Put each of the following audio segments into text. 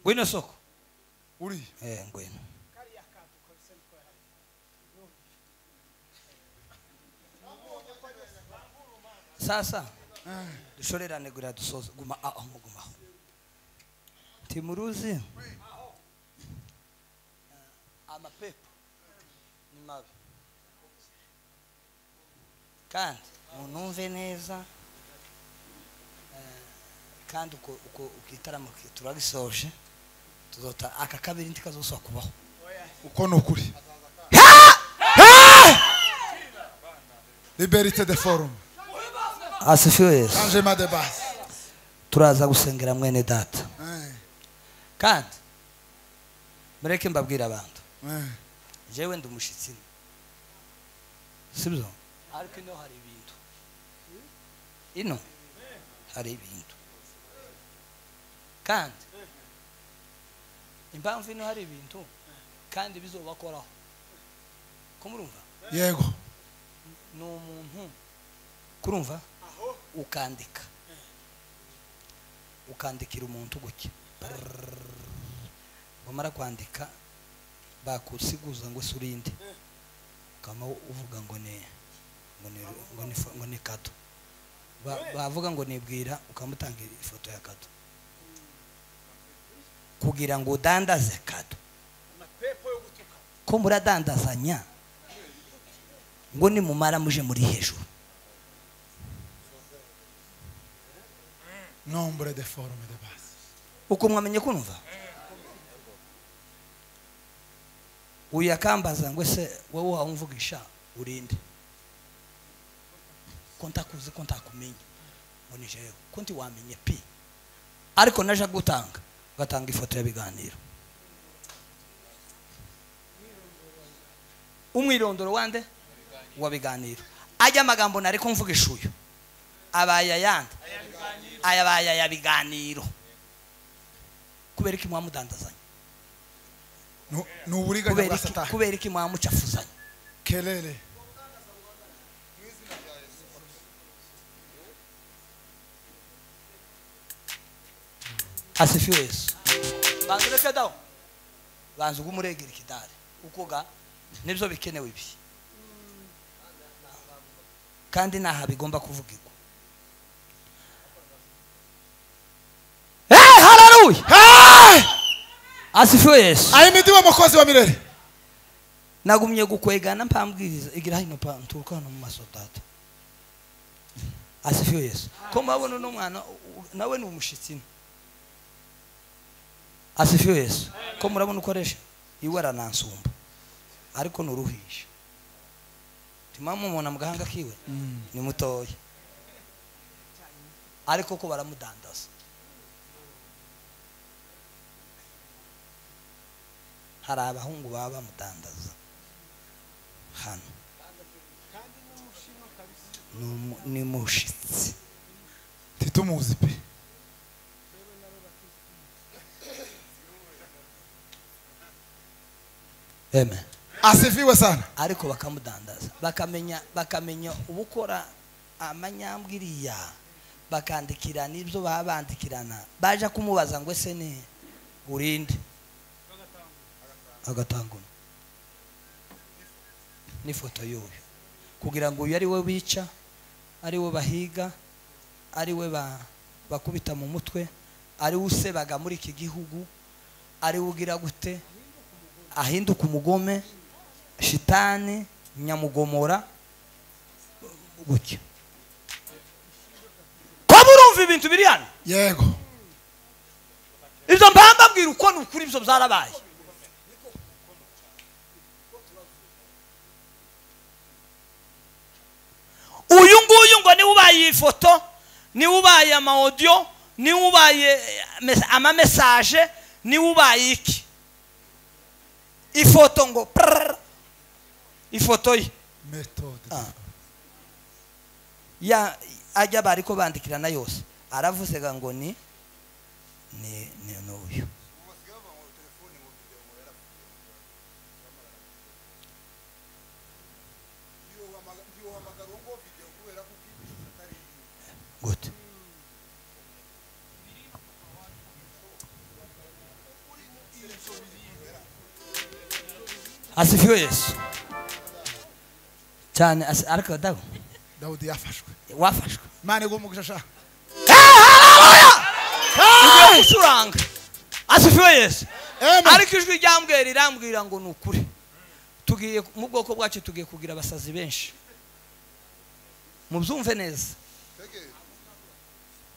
wino soko uri ngwino sasa dushorerane gura dusoza guma gumaho timuruzi amapepo ni mabi kandi munumve neza kandi uko ukitaramo turagisoje tuzota aka kabiri ndikazosa kubaho uko nukuri Liberté de forum asifiwe changement de base turaza gusengera mwene data kandi mureke mbabwira abantu jewe ndumushitsi sibyo ariko ino hari ibintu ino hari ibintu kandi impamvu ino hari ibintu kandi bizobakoraho kumurumva yego no muntu kurumva ukandikira umuntu gutya bamara kwandika bakusiguza ngo surinde kama uvuga ngo ni kato bavuga ngo nibwira ukamutangira ifoto ya kato kugira ngo udandaze kato ko muradandazanya ngo ni mumara muje muri hejuru nombre de forme de base uko mwamenye kumva uyakambaza ngo se wowe wamvugisha urinde kontakuze kontakumenye ngo ni jewe konti wamenye pi ariko naje gatanga ifoto y'abiganiro umwirondoro wande wabiganiro ajya amagambo nari kumvugisha uyu abaya yandi ayabaya ya biganiro kubera iki mwamudandazanya n'uburiganya bwa satani kubera iki mwamucafuzanya kelele asifiwe Yesu banzureke dawo banzu gumuregera ikidare ukoga nibyo bikenewe ibi kandi naha bigomba kuvugirwa haleluya asifiwe Yesu ayimidiwe mukozi wa mirere nagumye gukwegana mpambwiriza igira hino pa nturukana mu masodata asifiwe Yesu ko mabona no mwana nawe ni umushitsi asifiwe Yesu ko murabona ukoresha iwe aranansumba ariko nuruhisha timamu mubona mu gahanga kiwe ni mutoya ariko ko baramudandaza hari abahungu baba bamudandaza hano ni mushitsi titumuzi pe amen asifiwe sana ariko bakamudandaza bakamenya ubukora amanyambwiriya bakandikira nibyo babandikirana baje kumubaza ngo ese ni urinde agatanguna n'ifoto y'uyu kugira ngo uyu ari we bica ari we bahiga ari we bakubita mu mutwe ari we usebaga muri iki gihugu ari we ugira gute ahinduka umugome shitani nyamugomora gutya ko murumva ibintu biri hano yego ibyo mbambabwira uko ni ukuri ibyo byarabaye uyu nguyu ngo niwe ubaye iyi foto niwe ubaye ama audio niwe ubaye ama message niwe ubaye iki ifoto ngo ifoto ye méthode ya ajya bariko bandikirana yose aravuze ngo ni n'uyu asifiwe Yesu cyane ariko dawo Dawudi yafashwe wafashwe Imana igumugisha sha ugiye gucuranga asifiwe Yesu Amen. ariko ijwi ryambwira ngo ni ukuri tugiye mu bwoko bwacu tugiye kugira abasazi benshi mubyumve neza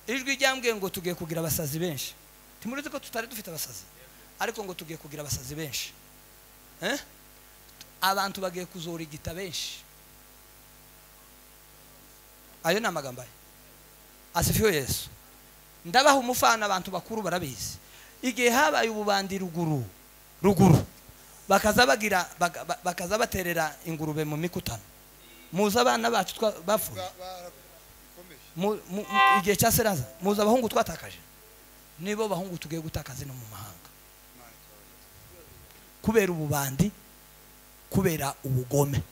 ijwi ryambwiye ngo tugiye kugira abasazi benshi timurize ko tutari dufite abasazi ariko ngo tugiye kugira abasazi benshi abantu bagiye kuzora igita benshi ayo ni amagambo asifiwe Yesu ndabaha umufana abantu bakuru barabizi igihe habaye ububandi ruguru bakaza baterera ingurube mu mikutano muza abana bacu bafuye igihe cya seraza muza abahungu twatakaje nibo bahungu tugiye gutakaza no mu mahanga kubera ububandi kubera ubugome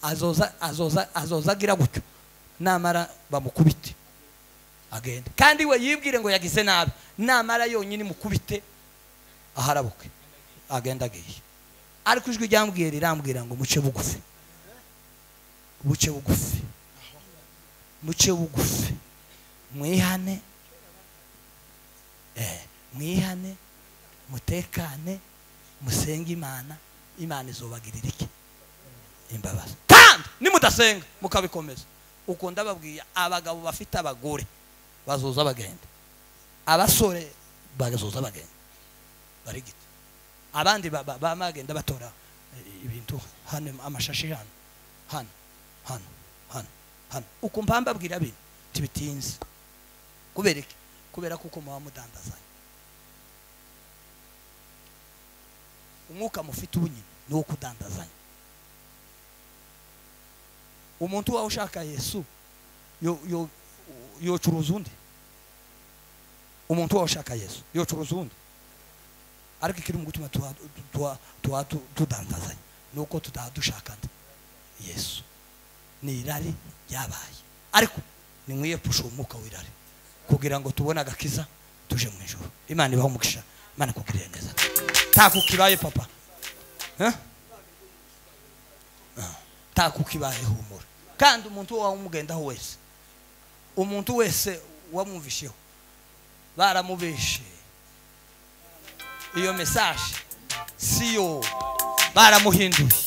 azoza agira gutyo namara bamukubite agenda kandi we yibwire ngo yagize nabi namara yonyine mukubite aharabuke agenda agiye ariko ijwi ryambwira ngo muce bugufi mwihane mutekane musenge imana izobagirira iki imbabazi kandi nimudasenga mukabikomeza uko ndababwiye abagabo bafite abagore bazoza bagenda abasore bazoza bagenda bari giti abandi bamagenda batora ibintu hano amashashi hano uko mbambabwira bintu tibitinze kubera kuko muba mudandazanya umwuka mufite ubunyine ni wo kudandazanya umuntu wawe ushaka Yesu yocuruza undi umuntu wawe ushaka Yesu yocuruza undi ariko ikiri mu gutuma tudandazanya nuko tudadushaka Yesu ni irari yabaye ariko ni mwiye pusha umwuka w'irari kugira ngo tubone agakiza tuje mu ijuru Imana ibaho umugisha Imana kugirira neza takukibaye papa takukibaye humura kandi umuntu wawe umugendaho wese umuntu wese wamwumvisheho baramubeshe iyo message siyo baramuhinduye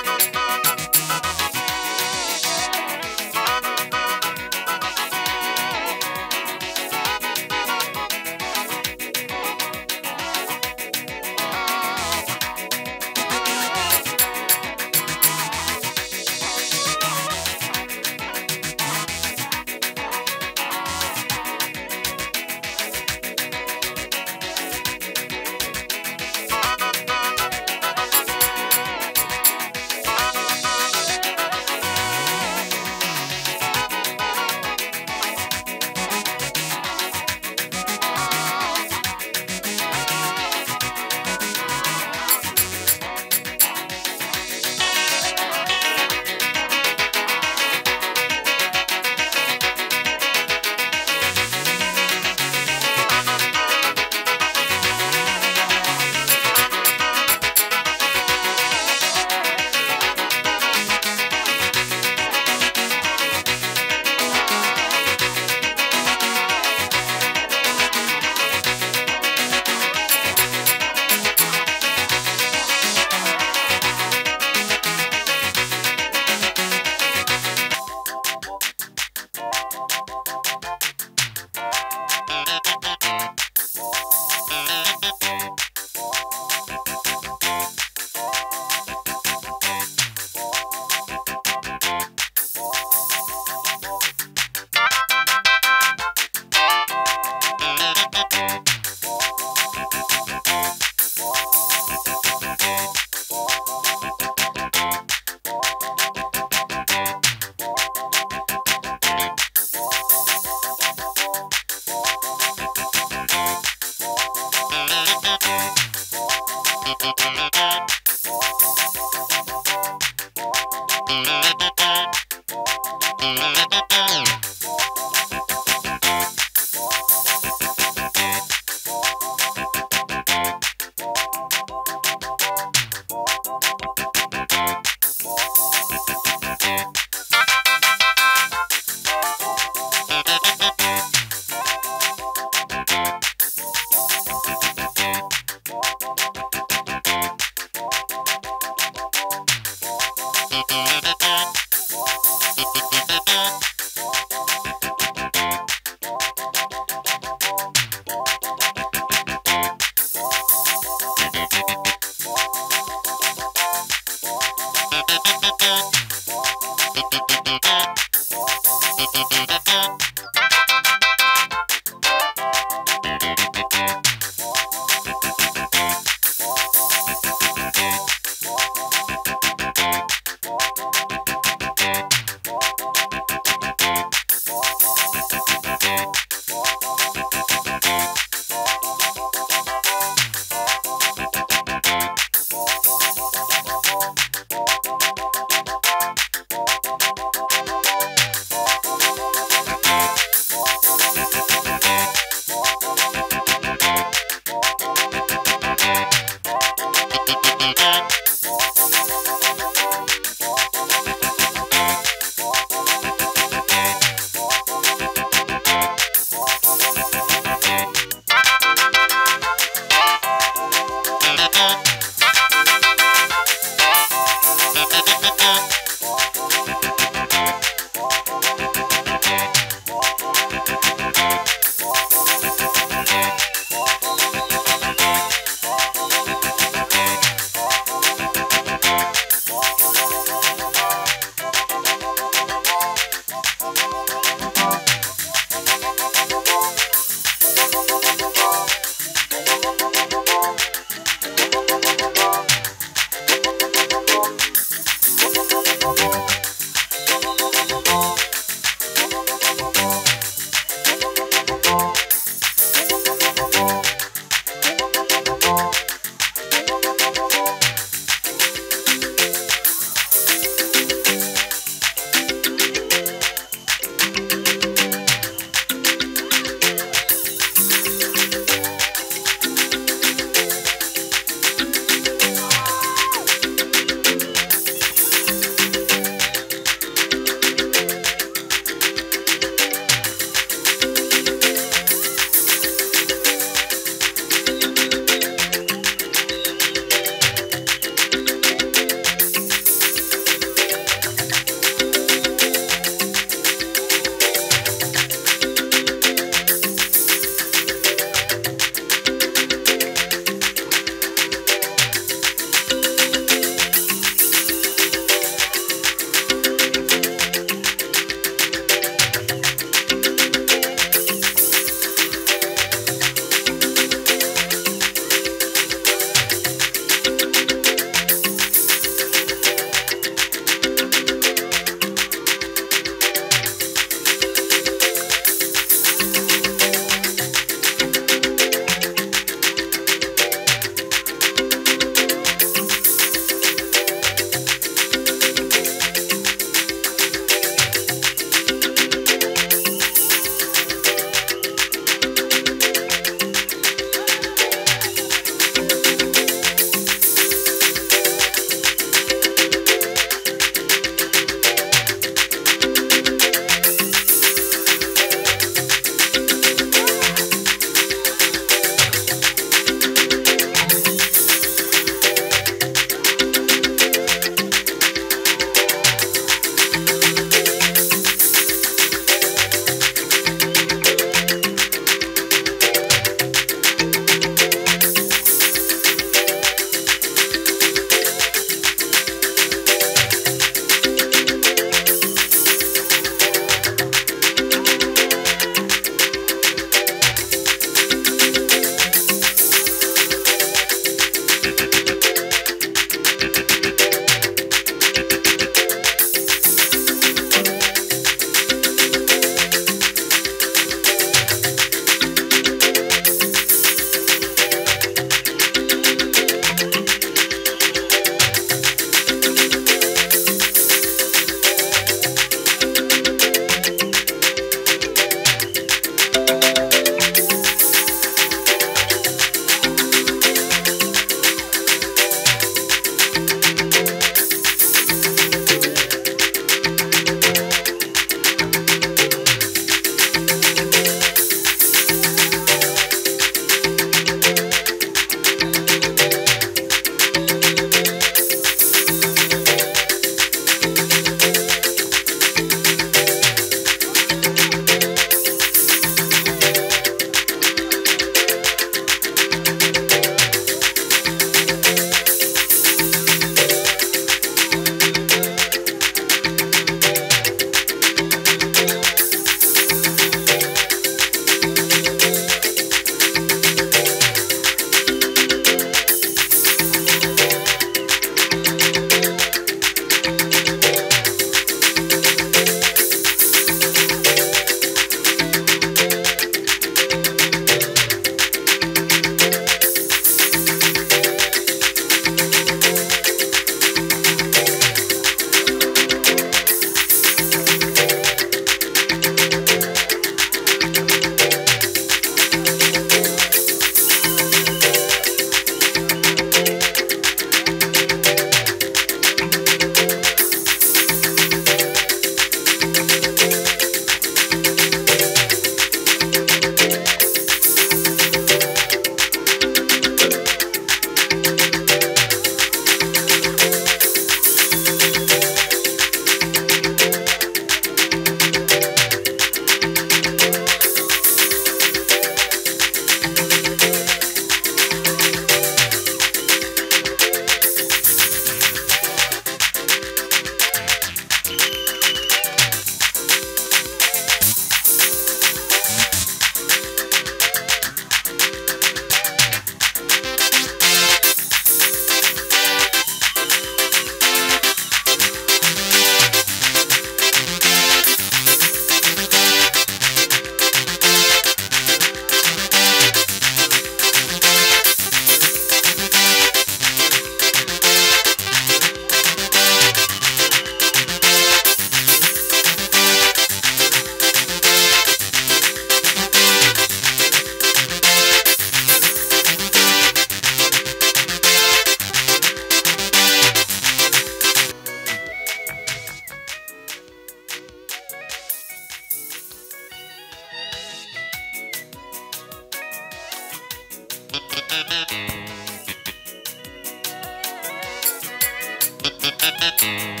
Thank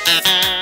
you.